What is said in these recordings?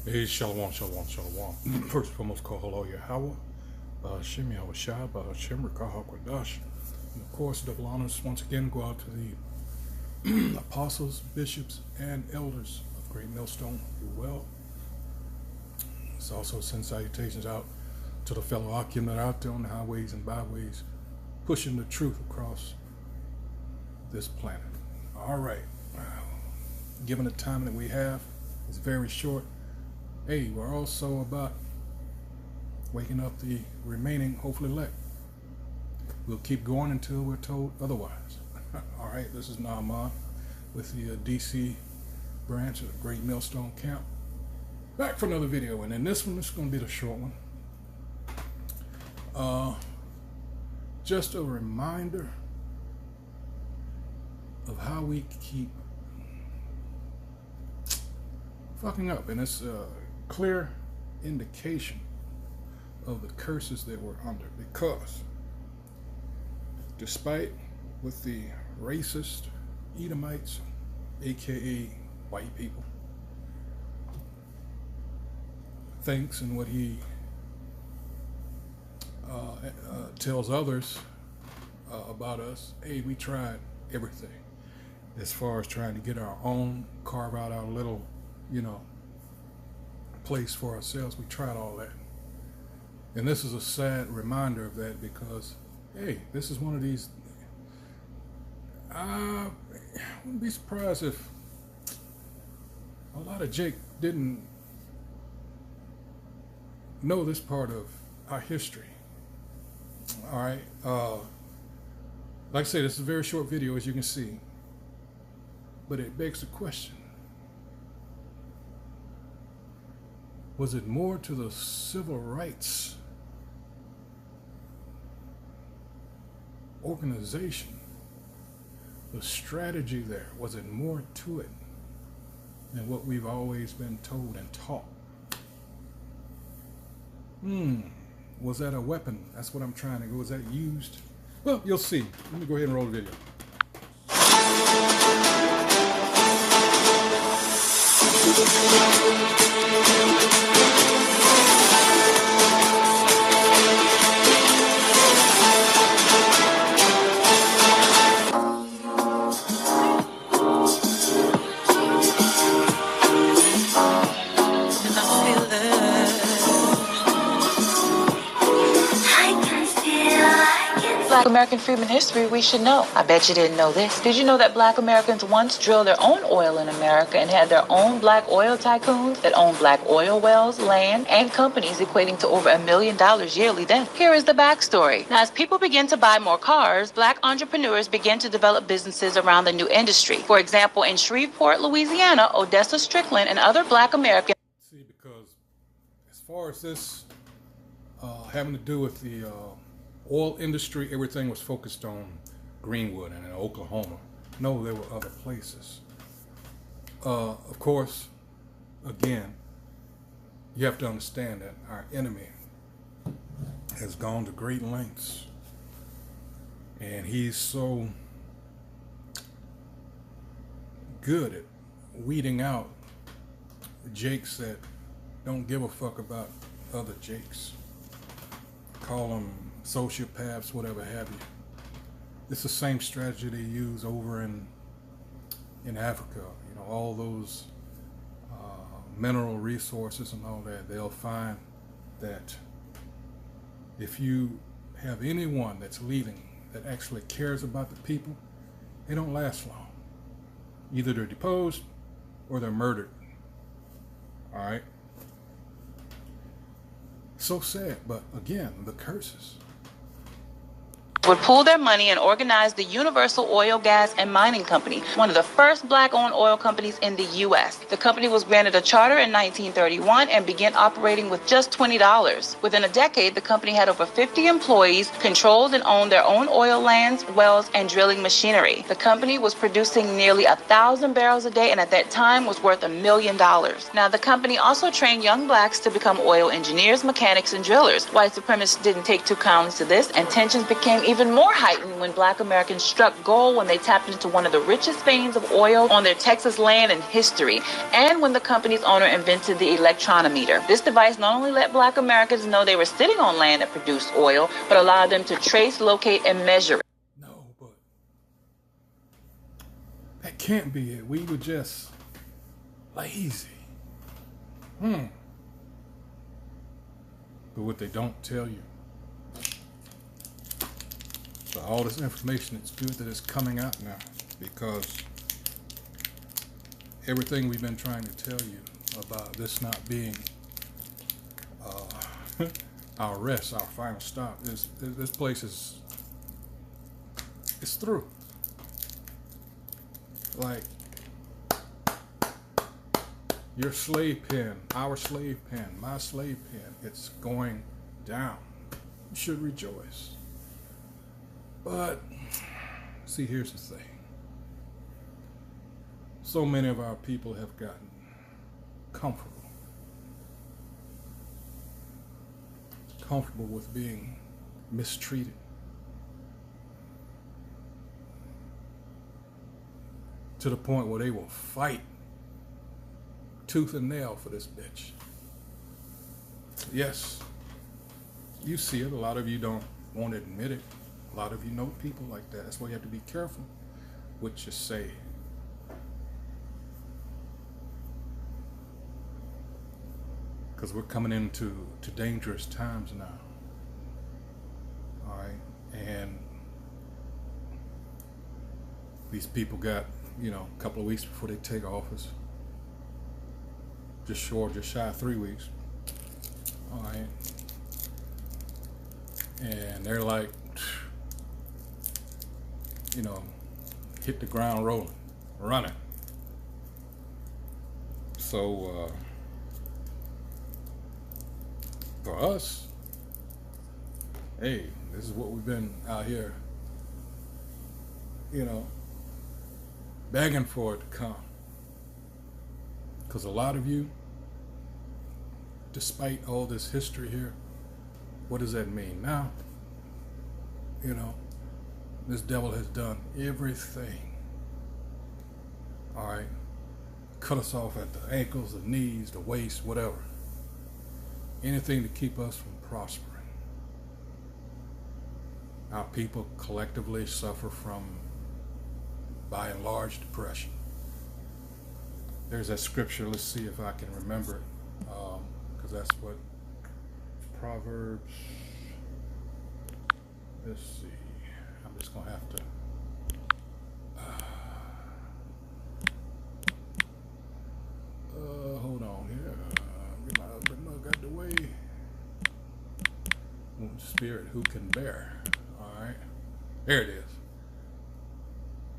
Hey, shalom, shalom, shalom. First and foremost, call hello Yahweh, Shem Yahweh Shai, Shem Rekah HaKadosh. And of course, double honors once again go out to the apostles, bishops, and elders of Great Millstone. Do well. It's also send salutations out to the fellow Akim that are out there on the highways and byways, pushing the truth across this planet. All right. Given the time that we have, it's very short. Hey, we're also about waking up the remaining, hopefully, elect. We'll keep going until we're told otherwise. All right, this is Naaman with the DC branch of the Great Millstone Camp. Back for another video, and in this one, it's going to be the short one. Just a reminder of how we keep fucking up, and it's a clear indication of the curses that we're under, because despite what the racist Edomites, aka white people, thinks and what he tells others about us, hey, we tried everything as far as trying to get our own, carve out our little, place for ourselves. We tried all that. And this is a sad reminder of that, because, hey, this is one of these, I wouldn't be surprised if a lot of Jake didn't know this part of our history. All right. Like I said, this is a very short video, as you can see, but it begs the question: was it more to the civil rights organization, the strategy there, was it more to it than what we've always been told and taught? Was that a weapon? That's what I'm trying to go. Was that used? Well, you'll see. Let me go ahead and roll the video. Black American freedom history we should know. I bet you didn't know this. Did you know that Black Americans once drilled their own oil in America and had their own black oil tycoons that owned black oil wells, land, and companies equating to over $1 million yearly then? Here is the backstory. Now, as people begin to buy more cars, Black entrepreneurs began to develop businesses around the new industry. For example, in Shreveport, Louisiana, Odessa Strickland and other Black Americans. See, because as far as this having to do with the oil industry, everything was focused on Greenwood and in Oklahoma. No, there were other places. Of course, again, you have to understand that our enemy has gone to great lengths, and he's so good at weeding out Jakes that don't give a fuck about other Jakes. Call them sociopaths, whatever have you. It's the same strategy they use over in Africa. All those mineral resources and all that. They'll find that if you have anyone that's leading that actually cares about the people, they don't last long. Either they're deposed or they're murdered. All right. So sad, but again, the curses. Would pool their money and organize the Universal Oil, Gas, and Mining Company, one of the first Black-owned oil companies in the U.S. The company was granted a charter in 1931 and began operating with just $20. Within a decade, the company had over 50 employees, controlled and owned their own oil lands, wells, and drilling machinery. The company was producing nearly 1,000 barrels a day and at that time was worth $1 million. Now, the company also trained young Blacks to become oil engineers, mechanics, and drillers. White supremacists didn't take too kindly to this, and tensions became even even more heightened when Black Americans struck gold when they tapped into one of the richest veins of oil on their Texas land in history, and when the company's owner invented the electronometer. This device not only let Black Americans know they were sitting on land that produced oil, but allowed them to trace, locate, and measure it. No, but that can't be it. We were just lazy. But what they don't tell you, so all this information, it's good that it's coming out now, because everything we've been trying to tell you about this not being our rest, our final stop, this place is, it's through. Like your slave pen, our slave pen, my slave pen, it's going down. You should rejoice. But see, here's the thing. So many of our people have gotten comfortable with being mistreated, to the point where they will fight tooth and nail for this bitch. Yes, you see it. A lot of you don't want to admit it. A lot of you know people like that. That's why you have to be careful what you say. Because we're coming into dangerous times now. All right, and these people got, a couple of weeks before they take office. Just shy of 3 weeks. All right, and they're like, hit the ground rolling, running. So for us, hey, this is what we've been out here, begging for it to come. Because a lot of you, despite all this history here, what does that mean? Now, this devil has done everything. All right, cut us off at the ankles, the knees, the waist, whatever. Anything to keep us from prospering. Our people collectively suffer from, by and large, depression. There's that scripture. Let's see if I can remember it, because that's what Proverbs. Let's see. I'm just gonna have to. Hold on here. Get my husband mug out the way. Spirit, who can bear? All right. There it is.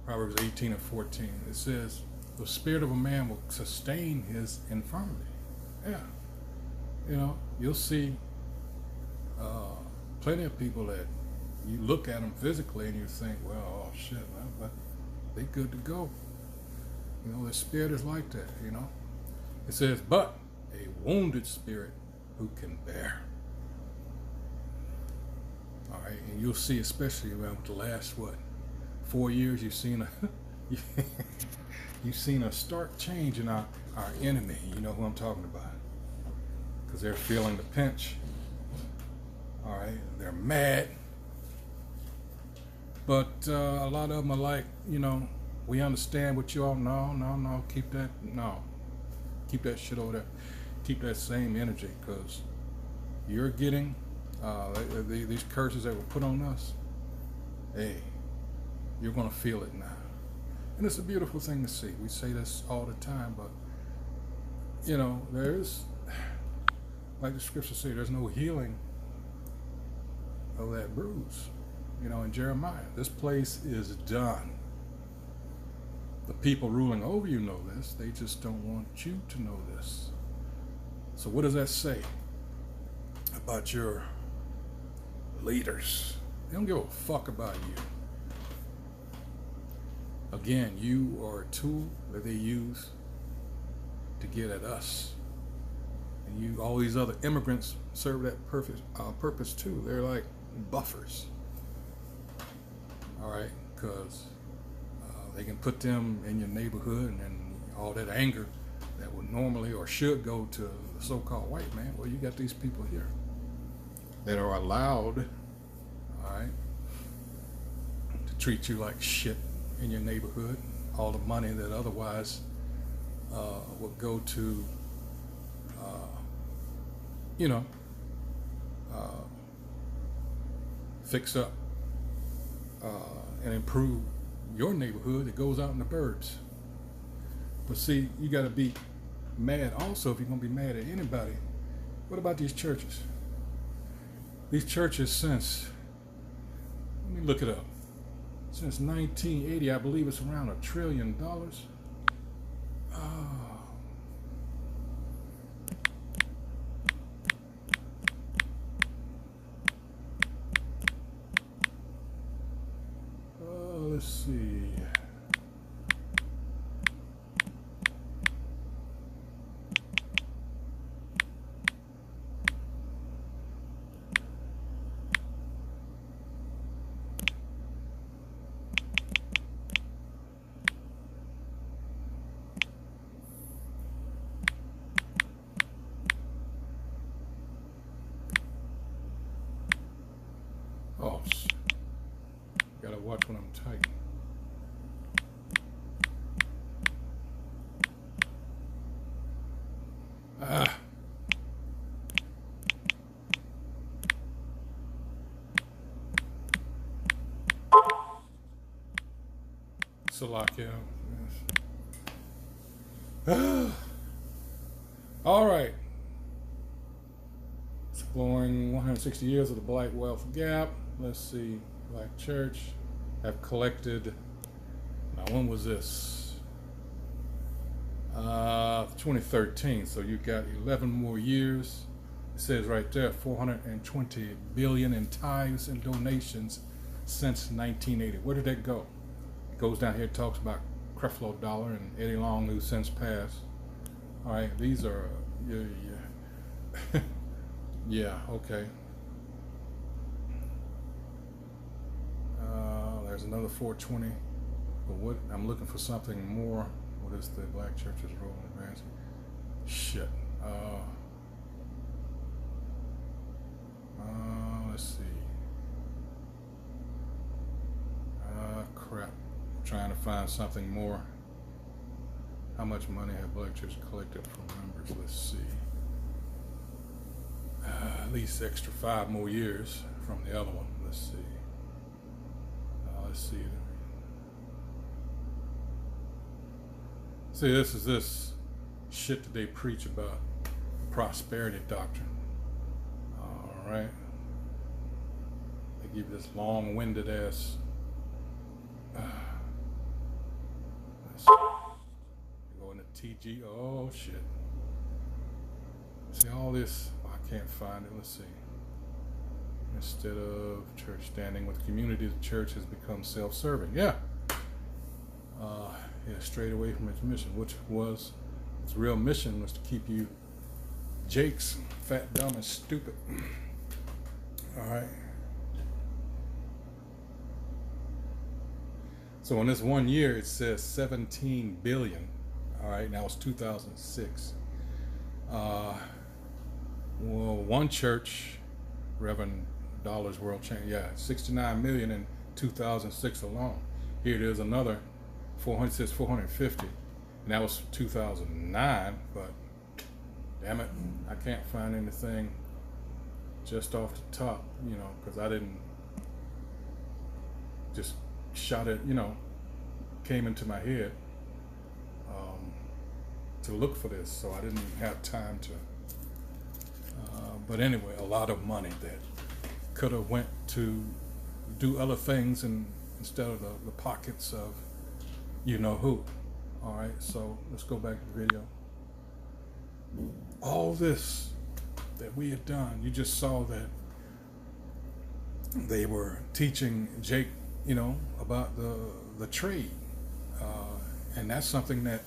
Proverbs 18:14. It says, the spirit of a man will sustain his infirmity. Yeah. You'll see plenty of people that you look at them physically and you think, well, oh shit, man, but they good to go. The spirit is like that, It says, but a wounded spirit who can bear. All right, and you'll see, especially around the last 4 years, you've seen a stark change in our enemy. You know who I'm talking about, because they're feeling the pinch. All right, they're mad, but a lot of them are like, we understand what you all. No, keep that shit over there. Keep that same energy, because you're getting these curses that were put on us. Hey, you're gonna feel it now, and it's a beautiful thing to see. We say this all the time, but there's, like the scriptures say, there's no healing of that bruise. In Jeremiah, this place is done. The people ruling over you know this. They just don't want you to know this. So what does that say about your leaders? They don't give a fuck about you. Again, you are a tool that they use to get at us. And all these other immigrants serve that purpose too. They're like buffers. all right, because they can put them in your neighborhood, and then all that anger that would normally or should go to the so-called white man. Well, you got these people here that are allowed, all right, to treat you like shit in your neighborhood. All the money that otherwise would go to, you know, fix up and improve your neighborhood, it goes out in the burbs. But see, you got to be mad also if you're going to be mad at anybody. What about these churches? These churches since, let me look it up, since 1980, I believe it's around $1 trillion. Let's see. Oh, shit. Gotta watch when I'm typing. Salakia. Yes. All right. Exploring 160 years of the Black Wealth Gap. Let's see. Black Church have collected. Now, when was this? 2013. So you got 11 more years. It says right there, 420 billion in tithes and donations since 1980. Where did that go? It goes down here, talks about Creflo Dollar and Eddie Long, who since passed. All right, these are yeah, okay. There's another 420, but what I'm looking for something more. What is the Black Church's role in advancing? Shit. Let's see. Crap. I'm trying to find something more. How much money have Black Church collected from members? Let's see. At least extra 5 more years from the other one. Let's see. Let's see. See, this is this shit that they preach about prosperity doctrine. All right. They give you this long-winded ass. Let's go into TG. Oh shit. See all this. I can't find it. Let's see. Instead of church standing with the community, the church has become self-serving. Yeah. Strayed away from its mission, which was its real mission was to keep you jakes, fat, dumb, and stupid. All right. So in this 1 year, it says 17 billion. All right. Now it's 2006. Well, one church, Reverend Dollars World Change, 69 million in 2006 alone. Here it is, another 450, and that was 2009. But damn it, I can't find anything just off the top, because I didn't just shot it, came into my head to look for this, so I didn't have time to. But anyway, a lot of money that could have went to do other things instead of the pockets of you know who. All right, so let's go back to the video. All this that we have done, you just saw that they were teaching Jake, about the trade, and that's something that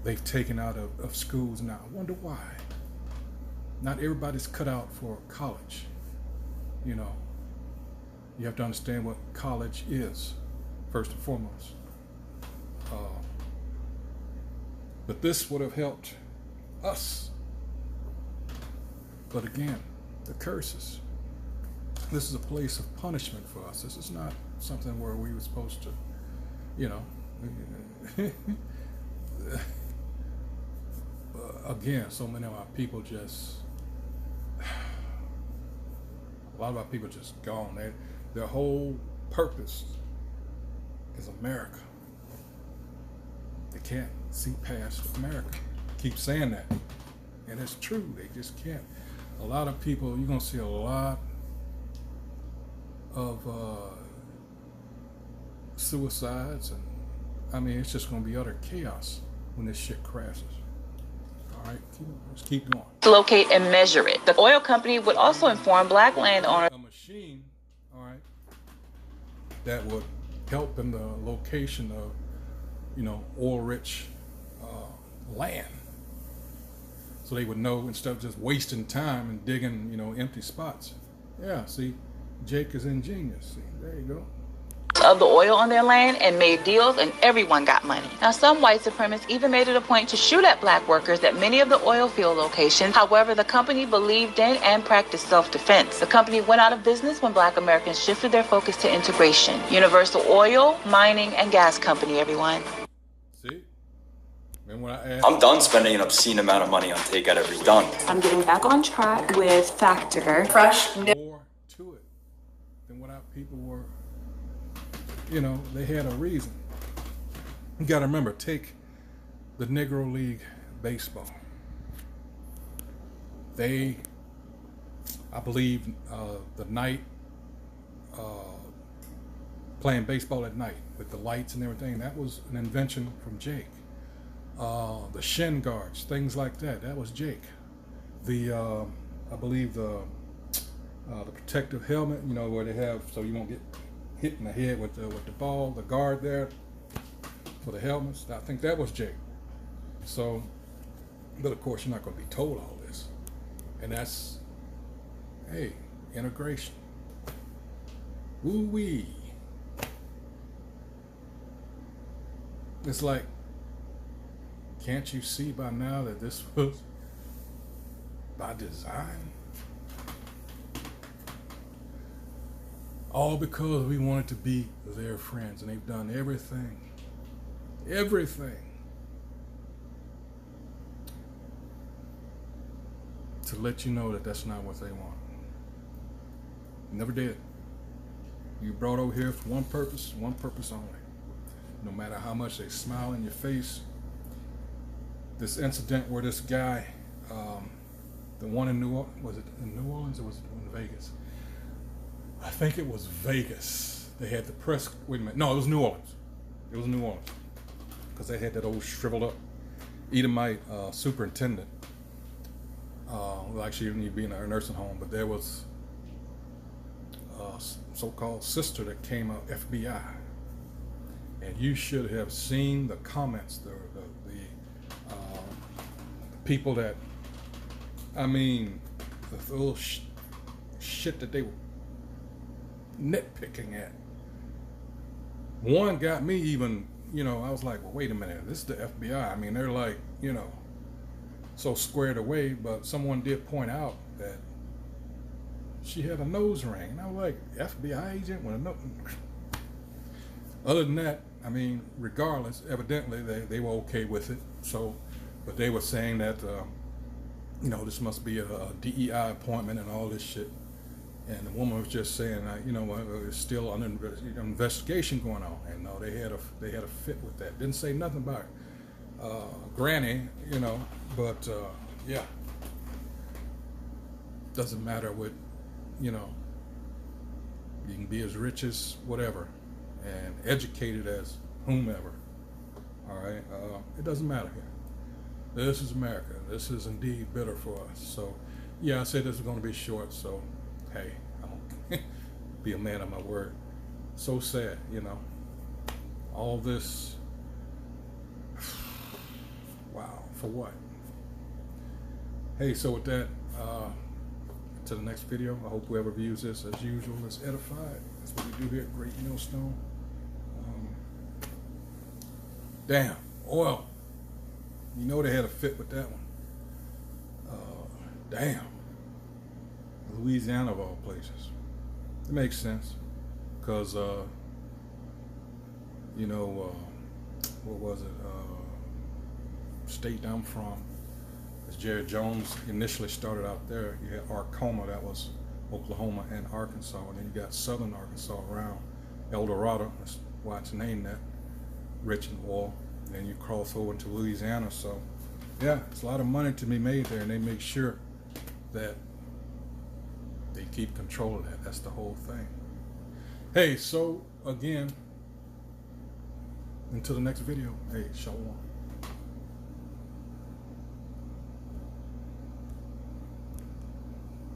they've taken out of schools now. I wonder why. Not everybody's cut out for college, You have to understand what college is, first and foremost. But this would have helped us. But again, the curses. This is a place of punishment for us. This is not something where we were supposed to, you know. Again, so many of our people just, a lot of our people just gone. Their whole purpose is America. They can't see past America. Keep saying that. And it's true, they just can't. A lot of people, you're gonna see a lot of suicides, and I mean, it's just gonna be utter chaos when this shit crashes. All right, let's keep going. To locate and measure it. The oil company would also inform black landowners. A machine, all right, that would help in the location of, you know, oil-rich land. So they would know, instead of just wasting time and digging, you know, empty spots. Yeah, see, Jake is ingenious. See, there you go. Of the oil on their land and made deals, and everyone got money. Now, some white supremacists even made it a point to shoot at black workers at many of the oil field locations. However, the company believed in and practiced self-defense. The company went out of business when black Americans shifted their focus to integration. Universal Oil, Mining, and Gas Company, everyone. See? And when I asked, I'm done spending an obscene amount of money on takeout every done. I'm getting back on track with Factor. Fresh. More to it than what our people were. You know, they had a reason. You got to remember, take the Negro League baseball. They, I believe, the night, playing baseball at night with the lights and everything, that was an invention from Jake. The shin guards, things like that, that was Jake. The, I believe the protective helmet, you know, where they have, so you won't get hit in the head with the ball, the guard there for the helmets. I think that was Jake. So, but of course you're not going to be told all this. And that's, hey, integration. Woo-wee. It's like, can't you see by now that this was by design? All because we wanted to be their friends, and they've done everything to let you know that that's not what they want. Never did. You brought over here for one purpose only. No matter how much they smile in your face. This incident where this guy, the one in New Orleans, was it in New Orleans or was it in Vegas? I think it was Vegas. They had the press, wait a minute, no, it was New Orleans. It was New Orleans. Because they had that old shriveled up Edomite superintendent. Well, actually, you need to be in a nursing home, but there was a so-called sister that came out, FBI. And you should have seen the comments, the people that, I mean, the little shit that they were nitpicking at. One got me even, you know, I was like, well, wait a minute, this is the FBI. I mean, they're like, you know, so squared away, but someone did point out that she had a nose ring. And I was like, FBI agent with a nose. Other than that, I mean, regardless, evidently they were okay with it. So, but they were saying that, you know, this must be a DEI appointment and all this shit. And the woman was just saying, you know, there's still an investigation going on. And no, they had a fit with that. Didn't say nothing about Granny, you know, but yeah. Doesn't matter what, you know, you can be as rich as whatever and educated as whomever. All right, it doesn't matter here. This is America. This is indeed bitter for us. So, yeah, I said this was going to be short. So, hey, I'll be a man of my word. So sad, you know. All this. Wow, for what? Hey, so with that, to the next video. I hope whoever views this, as usual, is edified. That's what we do here at Great Millstone. Damn, oil. You know they had a fit with that one. Damn. Louisiana of all places. It makes sense. Because, you know, what was it? State I'm from, as Jerry Jones initially started out there, you had Arcoma, that was Oklahoma and Arkansas, and then you got southern Arkansas around El Dorado, that's why it's named that, rich in oil. And then you cross over into Louisiana, so yeah, it's a lot of money to be made there, and they make sure that they keep control of that. That's the whole thing. Hey, so again, until the next video, hey, shalom.